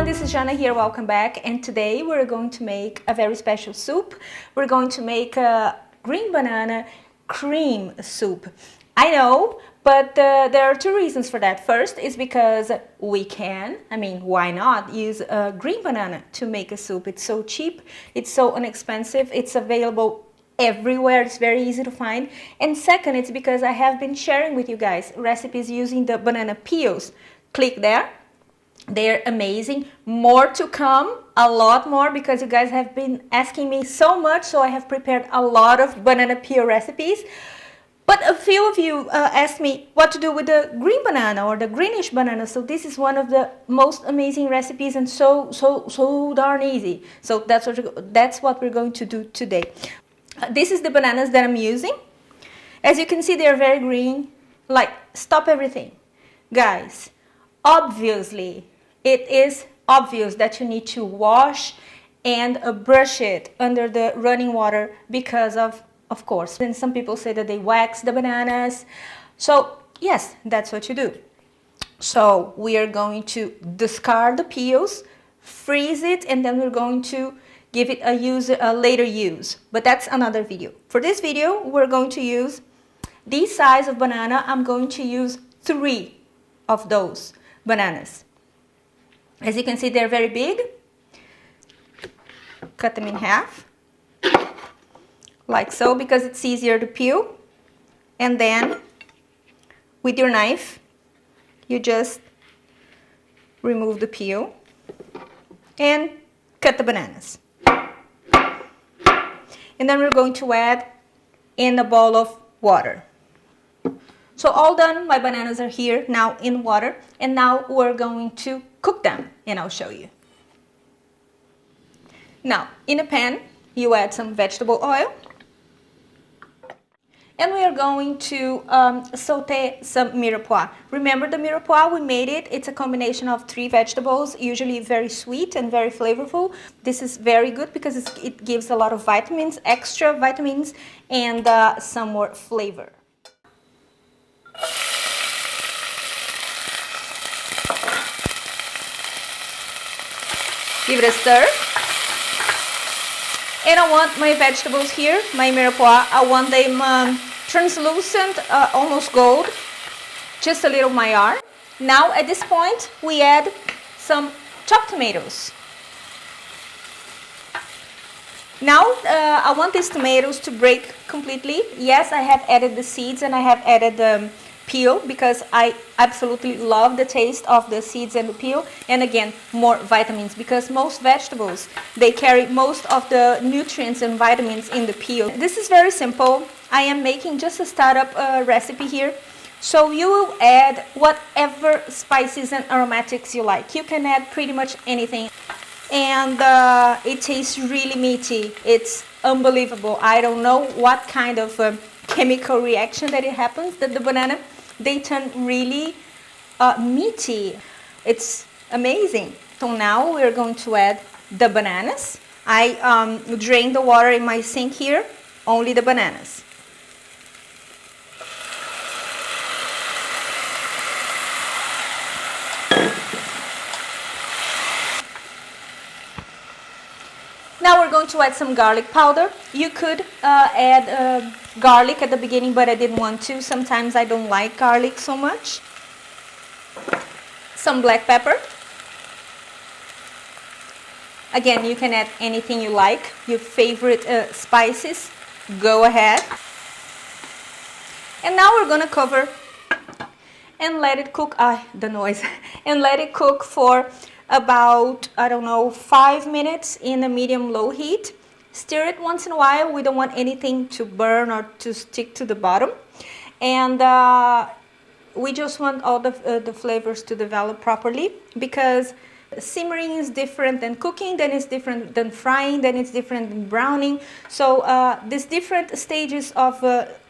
this is Jana here, welcome back, and today we're going to make a very special soup. We're going to make a green banana cream soup. I know, but there are two reasons for that. First is because we can, why not, use a green banana to make a soup. It's so cheap, it's so inexpensive, it's available everywhere, it's very easy to find. And second, it's because I have been sharing with you guys recipes using the banana peels. Click there. They're amazing. More to come, a lot more, because you guys have been asking me so much, so I have prepared a lot of banana peel recipes. But a few of you asked me what to do with the green banana or the greenish banana, so this is one of the most amazing recipes and so darn easy. So that's what we're going to do today. This is the bananas that I'm using. As you can see, they're very green. Like, stop everything. Guys, obviously, it is obvious that you need to wash and brush it under the running water because of course. And some people say that they wax the bananas. So yes, that's what you do. So we are going to discard the peels, freeze it, and then we're going to give it a later use. But that's another video. For this video, we're going to use this size of banana. I'm going to use 3 of those bananas. As you can see, they're very big. Cut them in half, like so, because it's easier to peel. And then, with your knife, you just remove the peel and cut the bananas. And then we're going to add in a bowl of water. So all done, my bananas are here now in water, and now we're going to cook them, and I'll show you. Now, in a pan, you add some vegetable oil, and we are going to saute some mirepoix. Remember the mirepoix, we made it. It's a combination of 3 vegetables, usually very sweet and very flavorful. This is very good because it gives a lot of vitamins, extra vitamins, and some more flavor. Give it a stir. And I want my vegetables here, my mirepoix, I want them translucent, almost gold, just a little Maillard. Now at this point we add some chopped tomatoes. Now I want these tomatoes to break completely. Yes, I have added the seeds and I have added the peel because I absolutely love the taste of the seeds and the peel, and again, more vitamins, because most vegetables, they carry most of the nutrients and vitamins in the peel. This is very simple. I am making just a startup recipe here, so you will add whatever spices and aromatics you like. You can add pretty much anything, and it tastes really meaty. It's unbelievable. I don't know what kind of chemical reaction that it happens, that the banana, they turn really meaty. It's amazing. So now we're going to add the bananas. I drained the water in my sink here, only the bananas. Now we're going to add some garlic powder. You could add garlic at the beginning, but I didn't want to. Sometimes I don't like garlic so much. Some black pepper. Again, you can add anything you like, your favorite spices. Go ahead. And now we're going to cover and let it cook. The noise. And let it cook for about, 5 minutes in a medium-low heat. Stir it once in a while. We don't want anything to burn or to stick to the bottom. And we just want all the flavors to develop properly, because simmering is different than cooking, then it's different than frying, then it's different than browning. So these different stages of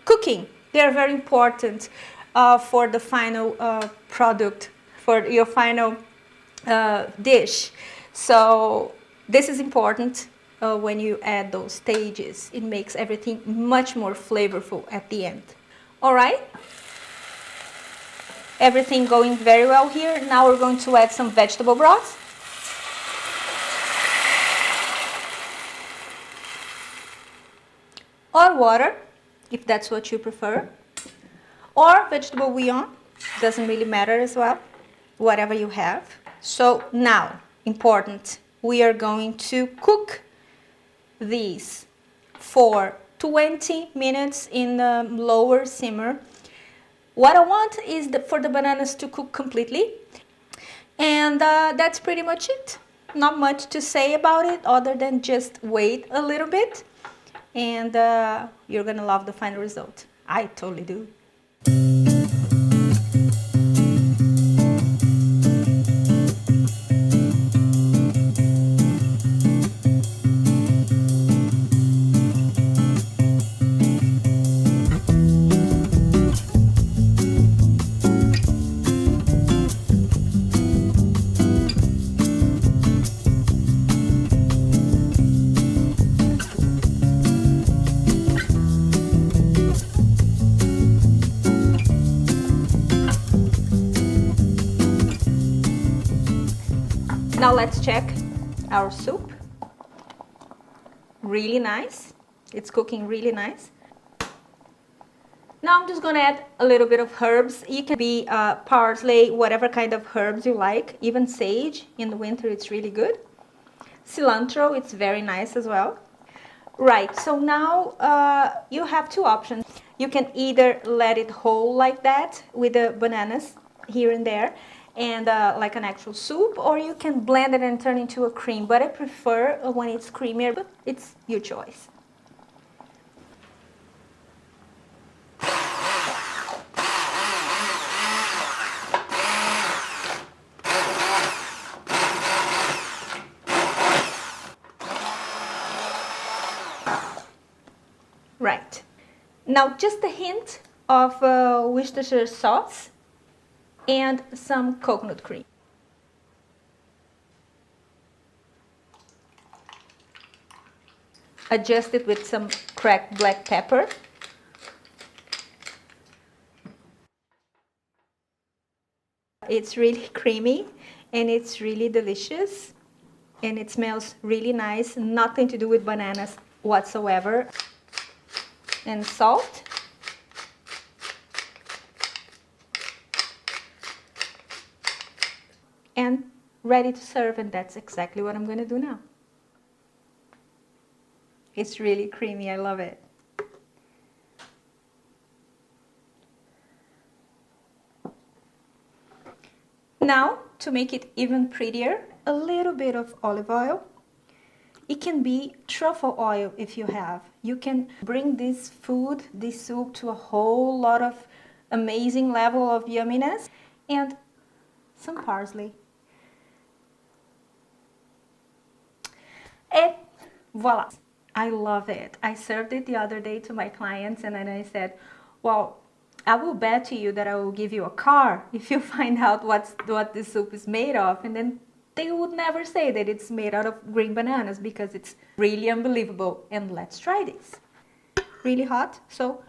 cooking, they are very important for the final product, for your final dish. So this is important when you add those stages. It makes everything much more flavorful at the end. All right, everything going very well here. Now we're going to add some vegetable broth. or water, if that's what you prefer, or vegetable bouillon, doesn't really matter as well, whatever you have. So now, important, we are going to cook these for 20 minutes in the lower simmer. What I want is for the bananas to cook completely. And that's pretty much it. Not much to say about it other than just wait a little bit. And you're gonna love the final result. I totally do. Now let's check our soup. Really nice. It's cooking really nice. Now I'm just gonna add a little bit of herbs. It can be parsley, whatever kind of herbs you like. Even sage, in the winter it's really good. Cilantro, it's very nice as well. Right, so now you have two options. You can either let it whole like that with the bananas here and there, and like an actual soup, or you can blend it and turn into a cream, but I prefer when it's creamier, but it's your choice. Right, now just a hint of Worcestershire sauce and some coconut cream. Adjust it with some cracked black pepper. It's really creamy and it's really delicious and it smells really nice. Nothing to do with bananas whatsoever. And salt. And ready to serve, and that's exactly what I'm going to do now. It's really creamy, I love it. Now, to make it even prettier, a little bit of olive oil. It can be truffle oil if you have. You can bring this food, this soup, to a whole lot of amazing level of yumminess. And some parsley. And voila! I love it. I served it the other day to my clients and then I said, well, I will bet to you that I will give you a car if you find out what this soup is made of. And then they would never say that it's made out of green bananas because it's really unbelievable. And let's try this. Really hot, so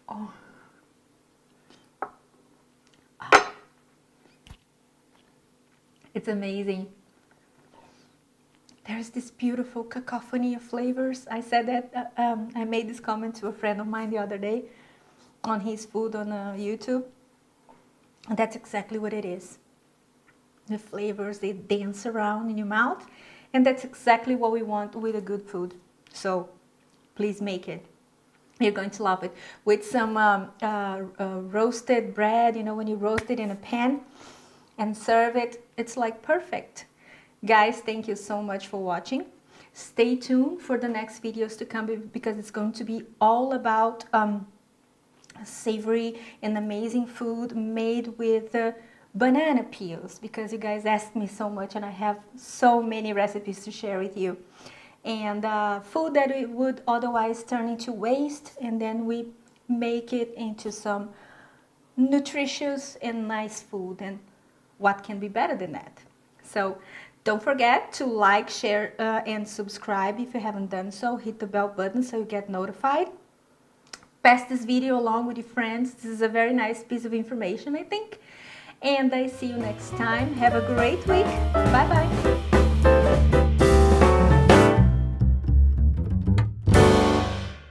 oh. It's amazing. There's this beautiful cacophony of flavors. I said that, I made this comment to a friend of mine the other day on his food on YouTube. And that's exactly what it is. The flavors, they dance around in your mouth. And that's exactly what we want with a good food. So please make it. You're going to love it. With some roasted bread, you know, when you roast it in a pan and serve it, it's like perfect. Guys, thank you so much for watching. Stay tuned for the next videos to come because it's going to be all about savory and amazing food made with banana peels, because you guys asked me so much and I have so many recipes to share with you. And food that we would otherwise turn into waste, and then we make it into some nutritious and nice food. And what can be better than that? So don't forget to like, share, and subscribe if you haven't done so. Hit the bell button so you get notified. Pass this video along with your friends. This is a very nice piece of information, I think. and I see you next time. Have a great week. Bye bye.